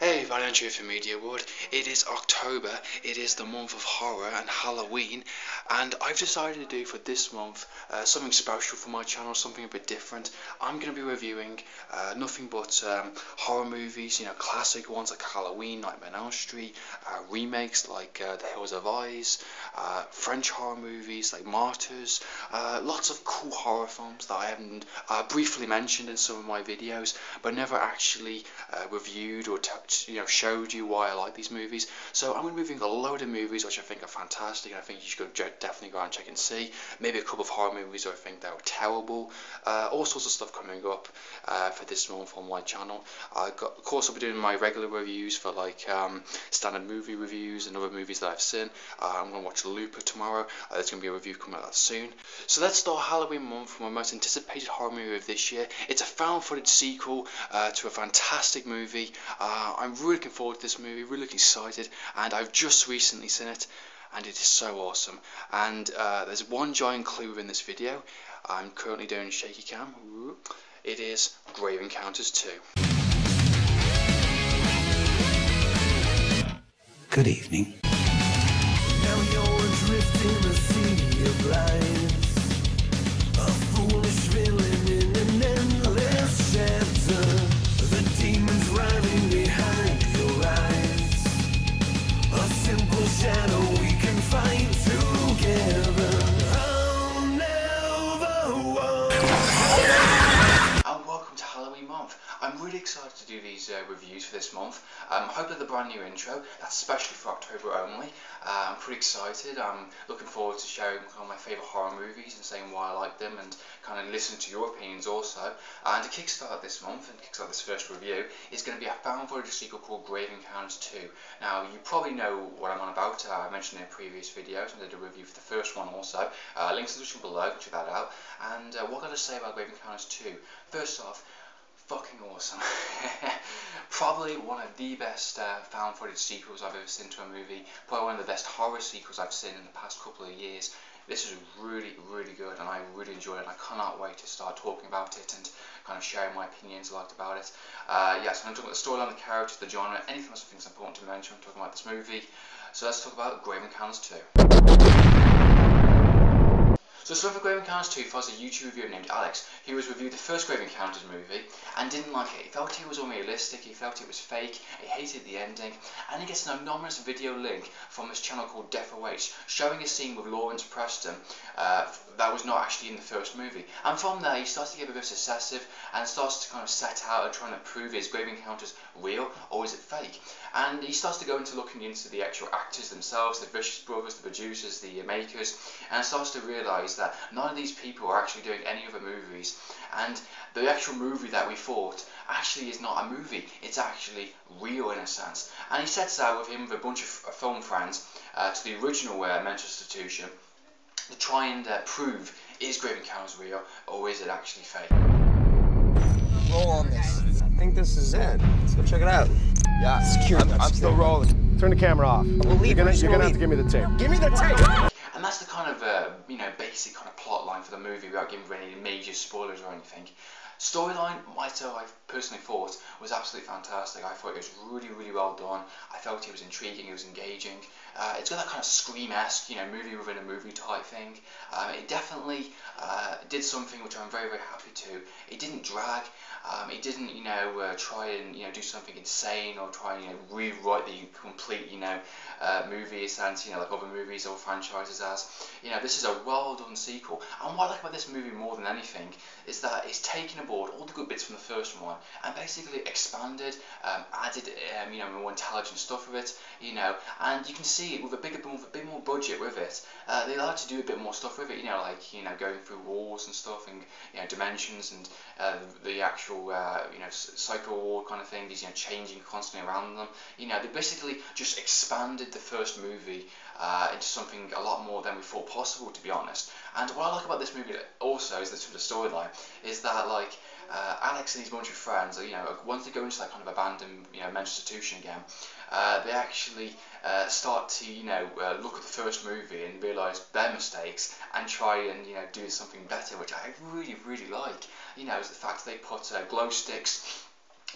Hey, Financial for Media World. It is October, it is the month of horror and Halloween, and I've decided to do for this month something special for my channel, something a bit different. I'm going to be reviewing nothing but horror movies, classic ones like Halloween, Nightmare on Elm Street, remakes like The Hills Have Eyes, French horror movies like Martyrs, lots of cool horror films that I haven't briefly mentioned in some of my videos, but never actually reviewed or showed you why I like these movies. So I'm going to be reviewing a load of movies which I think are fantastic, and I think you should definitely go and check and see. Maybe a couple of horror movies I think that were terrible. All sorts of stuff coming up for this month on my channel. Of course, I'll be doing my regular reviews for like standard movie reviews and other movies that I've seen. I'm going to watch Looper tomorrow. There's going to be a review coming out soon. So let's start Halloween month with my most anticipated horror movie of this year. It's a found footage sequel to a fantastic movie. I'm really looking forward to this movie, really excited, and I've just recently seen it, and it is so awesome. And there's one giant clue within this video. I'm currently doing shaky cam. It is Grave Encounters 2. Good evening. Now you're adrift in a sea of lies, a foolish villain in an endless chapter. The demons riding behind your eyes, a simple shadow we can fight together. I'll never walk. And welcome to Halloween month. I'm really excited to do these reviews for this month. Hopefully the brand new intro, that's especially for October only. I'm pretty excited. I'm looking forward to sharing my favourite horror movies and saying why I like them, and kind of listen to your opinions also. And to kickstart this month and kickstart this first review is going to be a found footage sequel called Grave Encounters 2. Now you probably know what I'm on about. I mentioned it in previous videos. I did a review for the first one also. Links in the description below, check that out. And what can I say about Grave Encounters 2? First off, fucking awesome. Probably one of the best found footage sequels I've ever seen to a movie. Probably one of the best horror sequels I've seen in the past couple of years. This is really, really good, and I really enjoyed it. I cannot wait to start talking about it and kind of sharing my opinions I liked about it. Yeah, so I'm talking about the storyline, the characters, the genre, anything else I think is important to mention when talking about this movie. So let's talk about Grave Encounters 2. So for Grave Encounters 2 follows a YouTube reviewer named Alex, who has reviewed the first Grave Encounters movie and didn't like it. He felt it was unrealistic, he felt it was fake, he hated the ending, and he gets an anonymous video link from his channel called Death Awaits, showing a scene with Lawrence Preston that was not actually in the first movie. And from there he starts to get a bit obsessive and starts to kind of set out and trying to prove is Grave Encounters real or is it fake? And he starts to go into looking into the actual actors themselves, the Vicious brothers, the producers, the makers, and starts to realise that none of these people are actually doing any other movies, and the actual movie that we thought actually is not a movie, it's actually real in a sense. And he sets out with him with a bunch of film friends to the original mental institution to try and prove is Grave Encounters real or is it actually fake. Roll on this. I think this is it. Let's go check it out. Yeah, I'm still rolling. Turn the camera off. You're gonna have to give me the tape. Give me the tape! And that's the kind of basic kind of plot line for the movie without giving any major spoilers or anything. Storyline, I personally thought was absolutely fantastic. I thought it was really, really well done. I felt it was intriguing, it was engaging. It's got that kind of Scream-esque, movie within a movie type thing. It definitely did something which I'm very, very happy to. It didn't drag. It didn't, try and do something insane or try and rewrite the complete, movie sense, like other movies or franchises as. This is a well done sequel. And what I like about this movie more than anything is that it's taken aboard all the good bits from the first one and basically expanded, added, more intelligent stuff with it, and you can see it with a bit more budget with it. They like to do a bit more stuff with it, going through walls and stuff and dimensions and the actual psycho wall kind of thing. These changing constantly around them. They basically just expanded the first movie into something a lot more than we thought possible, to be honest. And what I like about this movie also is the storyline is that Alex and his bunch of friends, once they go into that kind of abandoned mental institution again, they actually start to look at the first movie and realise their mistakes and try and do something better, which I really, really like. Is the fact they put glow sticks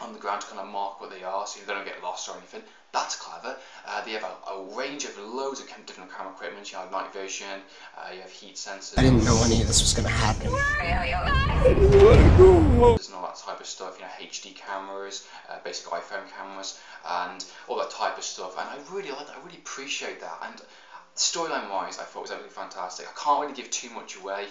on the ground to kind of mark what they are, so they don't get lost or anything. That's clever. They have a range of loads of different camera equipment. You have night vision, you have heat sensors. I didn't know any of this was gonna happen. There's all that type of stuff, you know, HD cameras, basic iPhone cameras, and all that type of stuff. And I really like that. I really appreciate that. And storyline-wise, I thought it was absolutely fantastic. I can't really give too much away,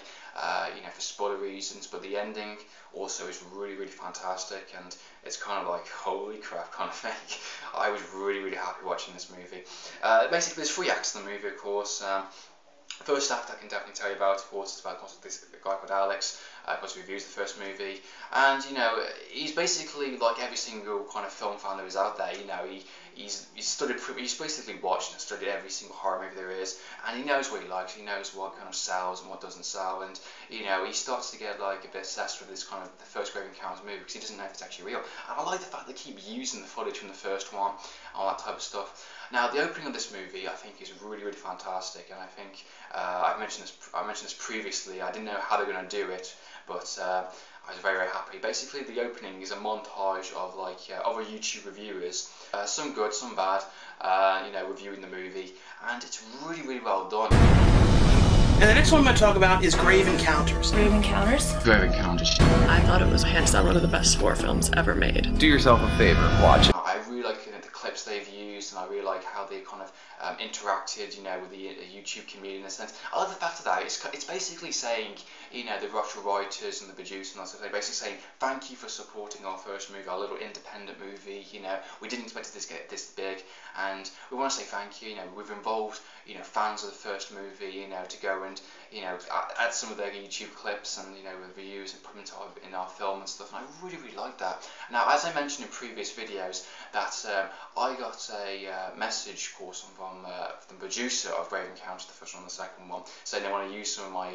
you know, for spoiler reasons, but the ending also is really, really fantastic, and it's kind of like, holy crap kind of thing. I was really, really happy watching this movie. Basically, there's 3 acts in the movie, of course. First act I can definitely tell you about, of course, it's about this guy called Alex, because he reviews the first movie, and you know, he's basically like every single kind of film fan there is out there. You know, he's basically watched and studied every single horror movie there is, and he knows what he likes, he knows what kind of sells and what doesn't sell, and you know, he starts to get like a bit obsessed with this kind of the first Grave Encounters movie, because he doesn't know if it's actually real. And I like the fact they keep using the footage from the first one, all that type of stuff. Now, the opening of this movie, I think, is really, really fantastic, and I think I mentioned this previously. I didn't know how they're going to do it, but I was very, very happy. Basically, the opening is a montage of like other YouTube reviewers, some good, some bad, you know, reviewing the movie, and it's really, really well done. And the next one I'm going to talk about is Grave Encounters. Grave Encounters? Grave Encounters. I thought it was hands down one of the best horror films ever made. Do yourself a favor, watch it. I really like the clips they've used, and I really like how they kind of interacted, you know, with the YouTube community in a sense. I like the fact that it's basically saying, you know, the actual writers and the producers and that stuff, they're basically saying, thank you for supporting our first movie, our little independent movie, you know, we didn't expect it to get this big, and we want to say thank you. You know, we've involved, you know, fans of the first movie, you know, to go and, you know, add some of their YouTube clips and, you know, reviews and put them in our film and stuff, and I really, really like that. Now, as I mentioned in previous videos, that I got a message, of course, from the producer of Grave Encounters, the first one and the second one, saying they want to use some of my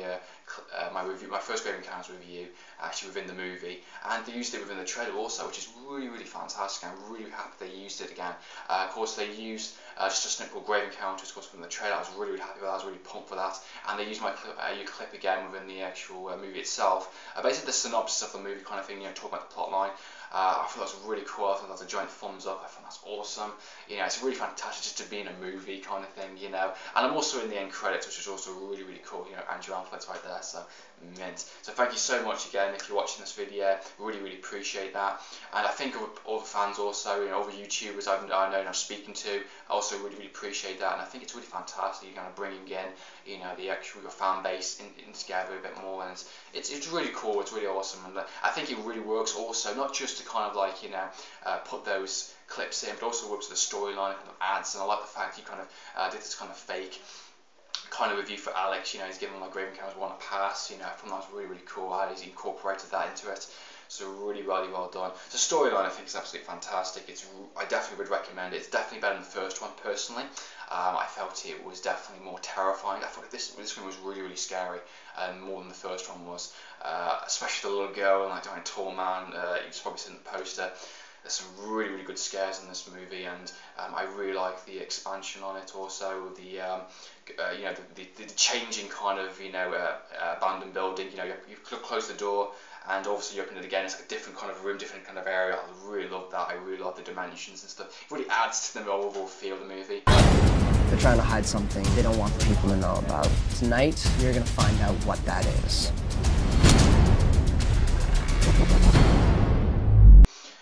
my first Grave Encounters review actually within the movie, and they used it within the trailer also, which is really, really fantastic. I'm really happy they used it again. Of course, they used just a snip called Grave Encounters, of course, from the trailer. I was really, really happy with that. I was really pumped for that, and they used my clip again within the actual movie itself. Basically, the synopsis of the movie kind of thing, you know, talking about the plot line. I thought that was really cool. I thought that was a giant thumbs up. I thought that's awesome. You know, it's really fantastic just to be in a movie kind of thing, you know. And I'm also in the end credits, which is also really, really cool. You know, Andrew Amplett's right there, so mint. So thank you so much again if you're watching this video. Really, really appreciate that. And I think all the fans also, you know, all the YouTubers I know and I'm speaking to, I also really, really appreciate that. And I think it's really fantastic. You're kind of bringing in, you know, the actual your fan base in together a bit more, and it's really cool. It's really awesome, and I think it really works also, not just to kind of like, you know, put those clips in, but also works with the storyline, kind of adds. And I like the fact you kind of did this kind of fake kind of review for Alex. You know, he's given like Grave Encounters 1 a pass. You know, I thought that was really, really cool how he's incorporated that into it. So really, really well done. The storyline I think is absolutely fantastic. I definitely would recommend it. It's definitely better than the first one personally. I felt it was definitely more terrifying. I thought this one was really, really scary, more than the first one was. Especially the little girl and like the giant tall man. You've probably seen the poster. There's some really, really good scares in this movie, and I really like the expansion on it. Also, the you know, the changing kind of, you know, abandoned building. You know, you close the door, and obviously you open it again. It's like a different kind of room, different kind of area. I really love that. I really love the dimensions and stuff. It really adds to the overall feel of the movie. They're trying to hide something they don't want people to know about. Tonight, you're gonna find out what that is.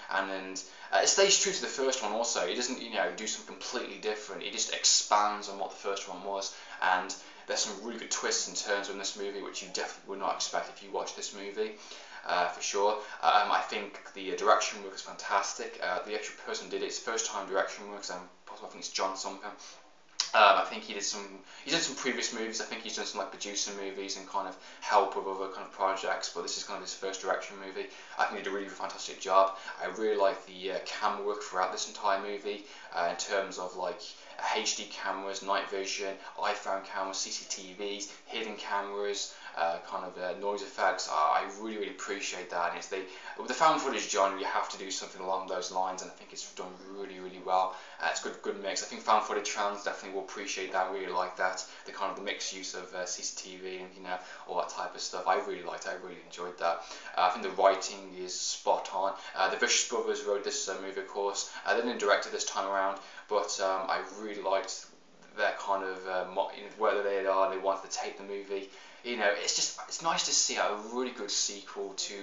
And it stays true to the first one also. It doesn't, you know, do something completely different. It just expands on what the first one was, and there's some really good twists and turns in this movie which you definitely would not expect if you watch this movie, for sure. I think the direction work is fantastic. The actual person did it, it's first time direction work, so I think it's John something. I think he did some previous movies. I think he's done some like producer movies and kind of help with other kind of projects, but this is kind of his first direction movie. I think he did a really fantastic job. I really like the camera work throughout this entire movie, in terms of like HD cameras, night vision, iPhone cameras, CCTVs, hidden cameras, kind of noise effects. I really, really appreciate that. And with the found footage genre, you have to do something along those lines, and I think it's done really, really well. it's good mix. I think found footage fans definitely will appreciate that. I really like that, the kind of the mixed use of CCTV and all that type of stuff. I really liked it. I really enjoyed that. I think the writing is spot on. The Vicious Brothers wrote this movie, of course. They didn't direct it this time around, but I really liked their kind of whether they wanted to take the movie. It's nice to see a really good sequel to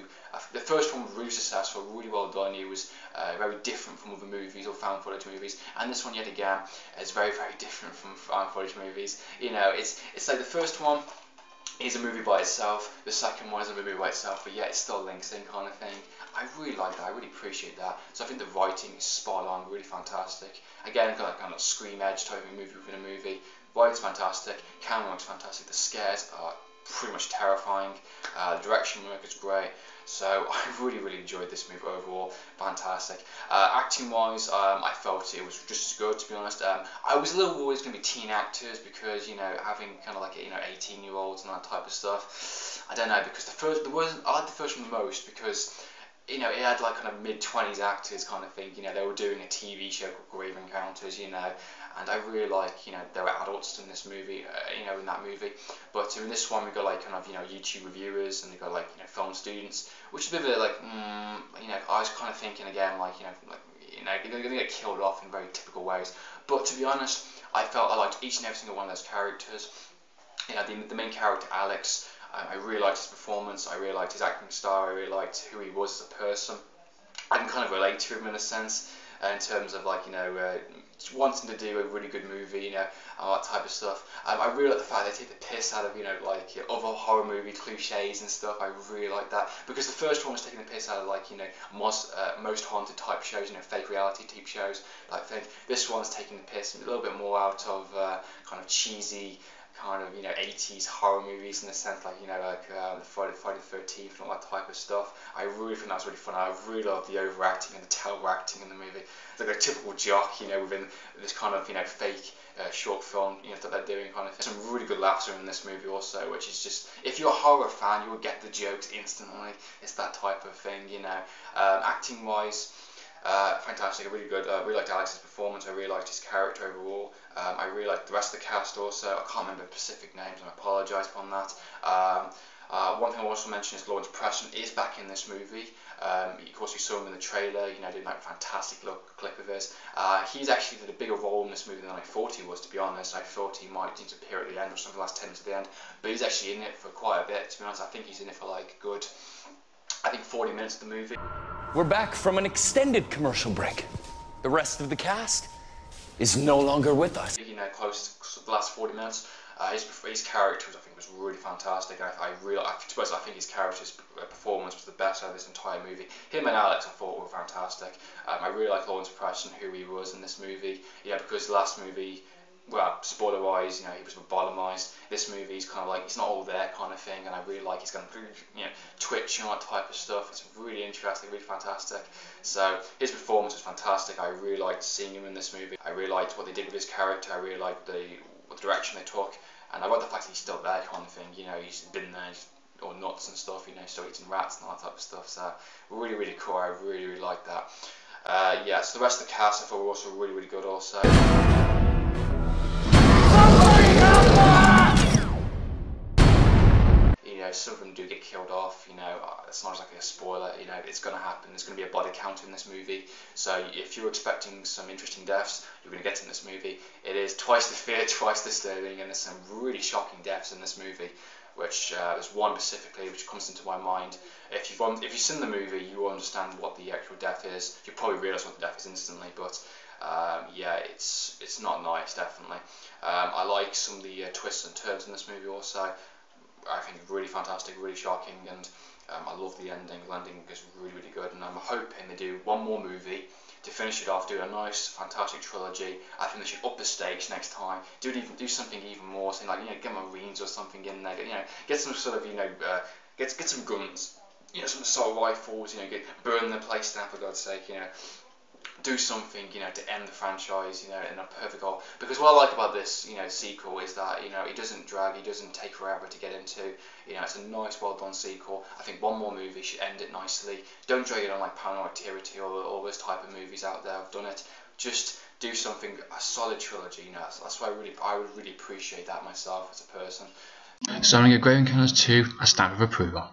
the first one was really successful, really well done. It was very different from other movies or found footage movies, and this one yet again is very different from found footage movies. It's like the first one is a movie by itself, the second one is a movie by itself, but yet it still links in kind of thing. I really like that, I really appreciate that. So I think the writing is spot on, really fantastic. Again, kind of scream edge type of movie within a movie. Writing's fantastic, camera work's fantastic, the scares are pretty much terrifying, the direction work is great. So I really enjoyed this movie overall, fantastic. Acting wise, I felt it was just as good, to be honest. I was a little worried it's going to be teen actors because, having kind of like 18-year-olds and that type of stuff. I don't know, because I liked the first one the most because it had like kind of mid-20s actors kind of thing. They were doing a TV show called Grave Encounters, and I really like, there were adults in this movie, in that movie. But in this one, we got like kind of, YouTube reviewers, and they got like, film students, which is a bit of like, I was kind of thinking again, they're going to get killed off in very typical ways. But to be honest, I felt I liked each and every single one of those characters. The main character, Alex, I really liked his performance, I really liked his acting style, I really liked who he was as a person. I can kind of relate to him in a sense, in terms of like, just wanting to do a really good movie, all that type of stuff. I really like the fact they take the piss out of, other horror movie cliches and stuff. I really like that, because the first one was taking the piss out of like, most haunted type shows, fake reality type shows type thing. This one's taking the piss a little bit more out of kind of cheesy, kind of 80s horror movies, in the sense like Friday the 13th and all that type of stuff. I really think that's really fun. I really love the overacting and the terrible acting in the movie. It's like a typical jock, within this kind of fake short film that they're doing kind of thing. Some really good laughs are in this movie also, which is just, if you're a horror fan, you will get the jokes instantly. It's that type of thing. Acting wise, fantastic, really good. I really liked Alex's performance, I really liked his character overall. I really liked the rest of the cast also. I can't remember specific names, and I apologise upon that. One thing I also mentioned is Lawrence Preston is back in this movie. Of course, we saw him in the trailer, did like a fantastic clip of his. He's actually did a bigger role in this movie than I thought he was, to be honest. I thought he might need to appear at the end or something, the last 10 minutes at the end, but he's actually in it for quite a bit, to be honest. I think he's in it for like good, 40 minutes of the movie. We're back from an extended commercial break. The rest of the cast is no longer with us. Close to the last 40 minutes. His character, I think, was really fantastic. I think his character's performance was the best out of this entire movie. Him and Alex, I thought, were fantastic. I really liked Lawrence Preston, who he was in this movie. Because the last movie, well, spoiler-wise, he was lobotomized. This movie is kind of like, it's not all there kind of thing, and I really like he's going to, twitch and all that type of stuff. It's really interesting, really fantastic. So his performance was fantastic. I really liked seeing him in this movie. I really liked what they did with his character. I really liked the direction they took, and I like the fact that he's still there kind of thing. He's been there, all nuts and stuff. Still eating rats and all that type of stuff. So really cool. I really liked that. So the rest of the cast I thought were also really good also. Some of them do get killed off, it's not exactly a spoiler, it's going to happen. There's going to be a body count in this movie, so if you're expecting some interesting deaths, you're going to get in this movie. It is twice the fear, twice disturbing, and there's some really shocking deaths in this movie, which there's one specifically which comes into my mind. If you've seen the movie, you will understand what the actual death is. You'll probably realise what the death is instantly, but it's not nice, definitely. I like some of the twists and turns in this movie also. I think really fantastic, really shocking, and I love the ending. The ending is really good, and I'm hoping they do one more movie to finish it off, do a nice, fantastic trilogy. I think they should up the stakes next time, do something even more, saying like, get Marines or something in there, get some sort of, get some guns, some assault rifles, burn the place down, for God's sake, do something, to end the franchise, in a perfect goal. Because what I like about this, sequel is that, it doesn't drag, it doesn't take forever to get into. It's a nice, well done sequel. I think one more movie should end it nicely. Don't drag it on like Paranormal Activity or all those type of movies out there. I've done it. Just do something, a solid trilogy, you know, that's why I would really appreciate that myself as a person. So I'm going to give Grave Encounters 2 a stamp of approval.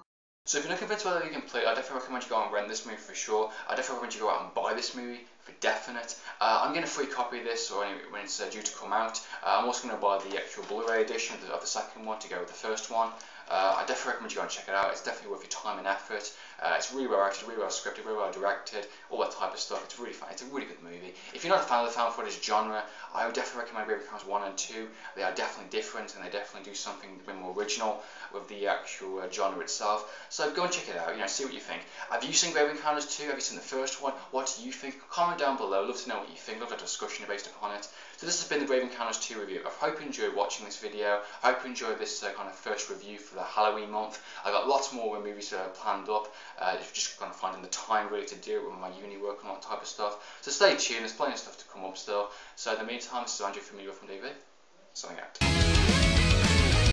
So if you're not convinced whether you can play it, I definitely recommend you go and rent this movie for sure. I definitely recommend you go out and buy this movie for definite. I'm getting a free copy of this or when it's due to come out. I'm also going to buy the actual Blu-ray edition of the second one to go with the first one. I definitely recommend you go and check it out. It's definitely worth your time and effort. It's really well acted, really well scripted, really well directed, all that type of stuff. It's really fun. It's a really good movie. If you're not a fan of the found footage genre, I would definitely recommend Grave Encounters 1 and 2. They are definitely different and they definitely do something a bit more original with the actual genre itself. So go and check it out, you know, see what you think. Have you seen Grave Encounters 2? Have you seen the first one? What do you think? Comment down below. Love to know what you think. Love a discussion based upon it. So this has been the Grave Encounters 2 review. I hope you enjoyed watching this video. I hope you enjoyed this kind of first review for the Halloween month. I've got lots more movies planned up. Just kind of finding the time really to do it with my uni work and all that type of stuff. So stay tuned. There's plenty of stuff to come up still. So in the meantime, this is Andrew from David. Signing out.